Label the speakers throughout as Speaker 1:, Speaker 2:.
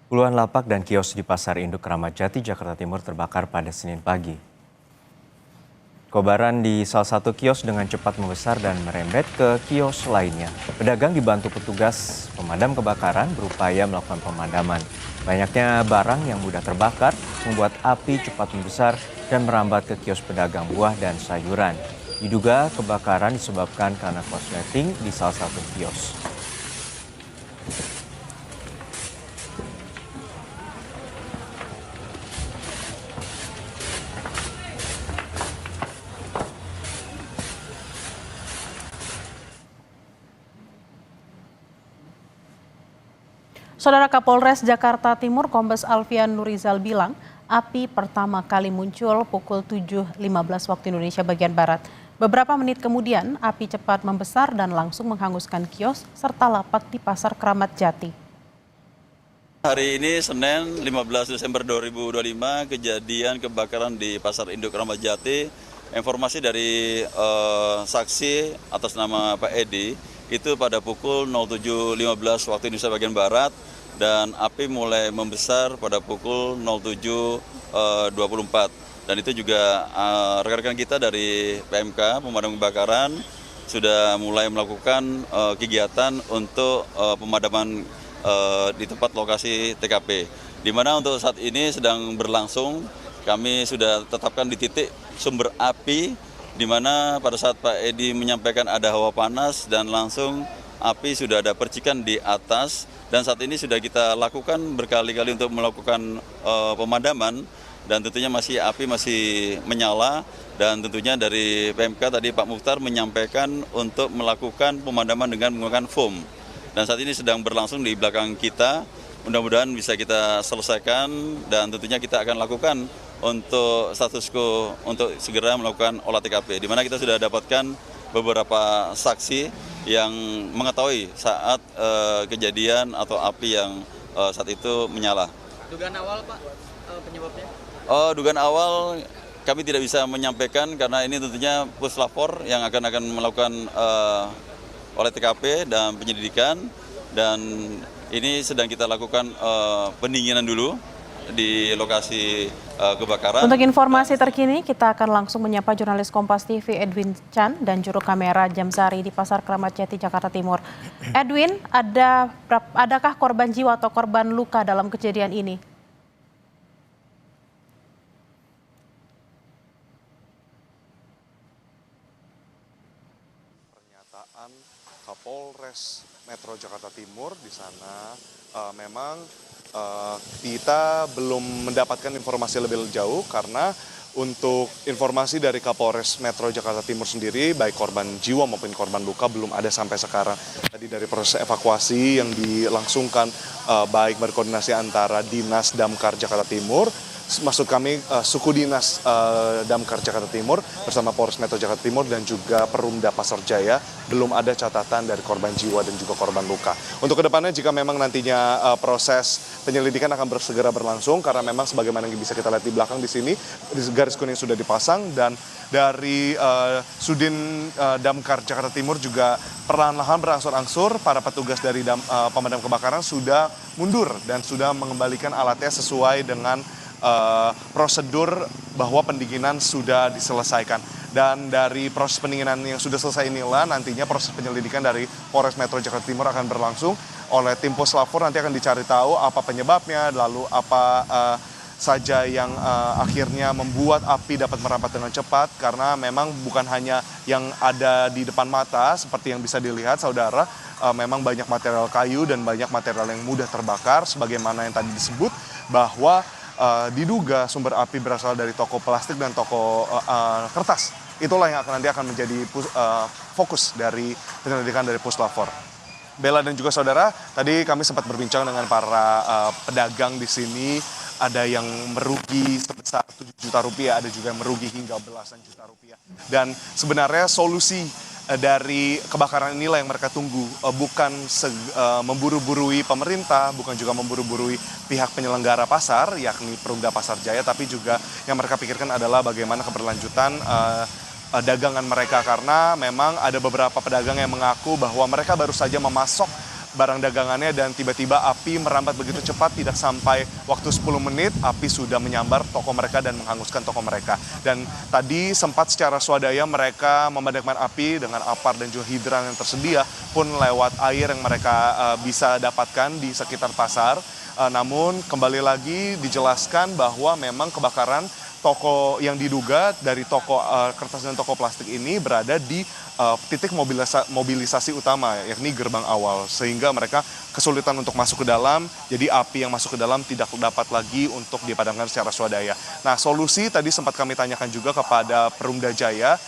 Speaker 1: Puluhan lapak dan kios di Pasar Induk Kramat Jati, Jakarta Timur terbakar pada Senin pagi. Kobaran di salah satu kios dengan cepat membesar dan merembet ke kios lainnya. Pedagang dibantu petugas pemadam kebakaran berupaya melakukan pemadaman. Banyaknya barang yang mudah terbakar membuat api cepat membesar dan merambat ke kios pedagang buah dan sayuran. Diduga kebakaran disebabkan karena korsleting di salah satu kios.
Speaker 2: Saudara Kapolres Jakarta Timur Kombes Alfian Nurizal bilang, api pertama kali muncul pukul 7.15 waktu Indonesia bagian Barat. Beberapa menit kemudian, api cepat membesar dan langsung menghanguskan kios serta lapak di Pasar Kramat Jati.
Speaker 3: Hari ini Senin 15 Desember 2025 kejadian kebakaran di Pasar Induk Kramat Jati. Informasi dari saksi atas nama Pak Edi itu pada pukul 07.15 waktu Indonesia bagian Barat dan api mulai membesar pada pukul 07.24 dan itu juga rekan-rekan kita dari PMK Pemadam Kebakaran sudah mulai melakukan kegiatan untuk pemadaman di tempat lokasi TKP, di mana untuk saat ini sedang berlangsung. Kami sudah tetapkan di titik sumber api, di mana pada saat Pak Edi menyampaikan ada hawa panas dan langsung api sudah ada percikan di atas, dan saat ini sudah kita lakukan berkali-kali untuk melakukan pemadaman, dan tentunya api masih menyala, dan tentunya dari PMK tadi Pak Mukhtar menyampaikan untuk melakukan pemadaman dengan menggunakan foam, dan saat ini sedang berlangsung di belakang kita. Mudah-mudahan bisa kita selesaikan dan tentunya kita akan lakukan untuk status quo untuk segera melakukan olah TKP, di mana kita sudah dapatkan beberapa saksi yang mengetahui saat kejadian atau api yang saat itu menyala.
Speaker 4: Dugaan awal Pak, penyebabnya?
Speaker 3: Dugaan awal kami tidak bisa menyampaikan karena ini tentunya puslapor yang akan melakukan olah TKP dan penyelidikan, dan ini sedang kita lakukan pendinginan dulu di lokasi kebakaran.
Speaker 2: Untuk informasi terkini, kita akan langsung menyapa jurnalis Kompas TV Edwin Chan dan juru kamera Jamsari di Pasar Kramat Jati, Jakarta Timur. Edwin, adakah korban jiwa atau korban luka dalam kejadian ini?
Speaker 5: Pernyataan Kapolres Metro Jakarta Timur di sana memang kita belum mendapatkan informasi lebih jauh karena untuk informasi dari Kapolres Metro Jakarta Timur sendiri, baik korban jiwa maupun korban luka belum ada sampai sekarang. Tadi dari proses evakuasi yang dilangsungkan baik berkoordinasi antara Dinas Damkar Jakarta Timur, maksud kami suku dinas Damkar Jakarta Timur bersama Polres Metro Jakarta Timur dan juga Perumda Pasar Jaya, belum ada catatan dari korban jiwa dan juga korban luka. Untuk kedepannya jika memang nantinya proses penyelidikan akan segera berlangsung, karena memang sebagaimana yang bisa kita lihat di belakang di sini garis kuning sudah dipasang, dan dari Sudin Damkar Jakarta Timur juga perlahan-lahan berangsur-angsur para petugas dari pemadam kebakaran sudah mundur dan sudah mengembalikan alatnya sesuai dengan prosedur bahwa pendinginan sudah diselesaikan. Dan dari proses pendinginan yang sudah selesai inilah nantinya proses penyelidikan dari Polres Metro Jakarta Timur akan berlangsung oleh tim puslapor. Nanti akan dicari tahu apa penyebabnya, lalu apa saja yang akhirnya membuat api dapat merambat dengan cepat, karena memang bukan hanya yang ada di depan mata seperti yang bisa dilihat saudara, memang banyak material kayu dan banyak material yang mudah terbakar, sebagaimana yang tadi disebut bahwa diduga sumber api berasal dari toko plastik dan toko kertas. Itulah yang nanti akan menjadi fokus dari penyelidikan dari puslapor. Bella dan juga saudara, tadi kami sempat berbincang dengan para pedagang di sini. Ada yang merugi sebesar 7 juta rupiah, ada juga yang merugi hingga belasan juta rupiah. Dan sebenarnya solusi dari kebakaran inilah yang mereka tunggu, bukan memburu-burui pemerintah, bukan juga memburu-burui pihak penyelenggara pasar, yakni Perumda Pasar Jaya, tapi juga yang mereka pikirkan adalah bagaimana keberlanjutan dagangan mereka, karena memang ada beberapa pedagang yang mengaku bahwa mereka baru saja memasok barang dagangannya dan tiba-tiba api merambat begitu cepat, tidak sampai waktu 10 menit api sudah menyambar toko mereka dan menghanguskan toko mereka. Dan tadi sempat secara swadaya mereka memadamkan api dengan apar dan juga hidran yang tersedia pun lewat air yang mereka bisa dapatkan di sekitar pasar. Namun kembali lagi dijelaskan bahwa memang kebakaran toko yang diduga dari toko kertas dan toko plastik ini berada di titik mobilisasi utama, yakni gerbang awal, sehingga mereka kesulitan untuk masuk ke dalam. Jadi api yang masuk ke dalam tidak dapat lagi untuk dipadamkan secara swadaya. Nah, solusi tadi sempat kami tanyakan juga kepada Perumda Jaya,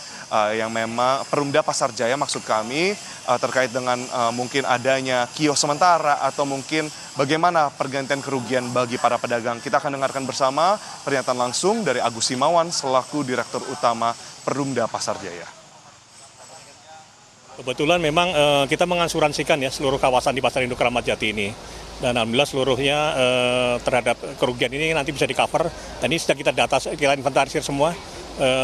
Speaker 5: yang memang Perumda Pasar Jaya maksud kami, terkait dengan mungkin adanya kios sementara atau mungkin bagaimana pergantian kerugian bagi para pedagang. Kita akan dengarkan bersama pernyataan langsung dari Agus Simawan selaku Direktur Utama Perumda Pasar Jaya.
Speaker 6: Kebetulan memang kita mengasuransikan ya seluruh kawasan di Pasar Induk Kramat Jati ini. Dan alhamdulillah seluruhnya terhadap kerugian ini nanti bisa di-cover. Dan ini sudah kita inventarisir semua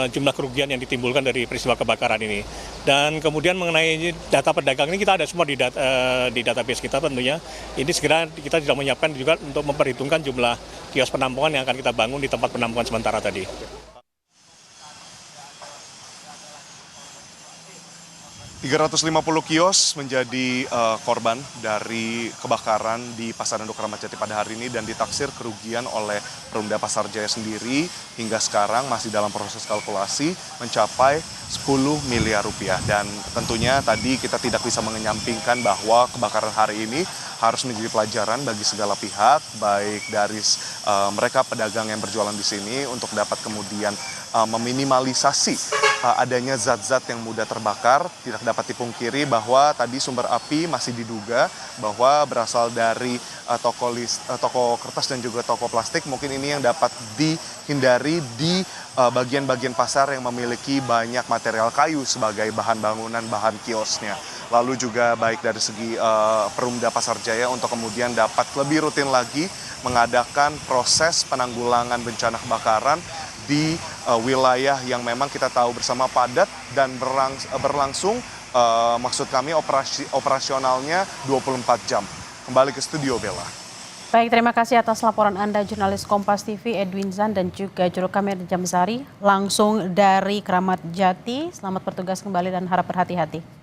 Speaker 6: jumlah kerugian yang ditimbulkan dari peristiwa kebakaran ini. Dan kemudian mengenai data pedagang ini kita ada semua di database kita tentunya. Ini segera kita sudah menyiapkan juga untuk memperhitungkan jumlah kios penampungan yang akan kita bangun di tempat penampungan sementara tadi.
Speaker 5: 350 kios menjadi korban dari kebakaran di Pasar Induk Kramat Jati pada hari ini dan ditaksir kerugian oleh Perumda Pasar Jaya sendiri hingga sekarang masih dalam proses kalkulasi mencapai 10 miliar rupiah. Dan tentunya tadi kita tidak bisa menyampingkan bahwa kebakaran hari ini harus menjadi pelajaran bagi segala pihak, baik dari mereka pedagang yang berjualan di sini untuk dapat kemudian meminimalisasi adanya zat-zat yang mudah terbakar. Tidak dapat dipungkiri bahwa tadi sumber api masih diduga bahwa berasal dari toko kertas dan juga toko plastik. Mungkin ini yang dapat dihindari di bagian-bagian pasar yang memiliki banyak material kayu sebagai bahan bangunan, bahan kiosnya. Lalu juga baik dari segi Perumda Pasar Jaya untuk kemudian dapat lebih rutin lagi mengadakan proses penanggulangan bencana kebakaran di wilayah yang memang kita tahu bersama padat dan berlangsung, maksud kami operasionalnya 24 jam. Kembali ke studio, Bella.
Speaker 2: Baik, terima kasih atas laporan Anda, jurnalis Kompas TV Edwin Zan dan juga juru kamera Jamsari langsung dari Kramat Jati. Selamat bertugas kembali dan harap berhati-hati.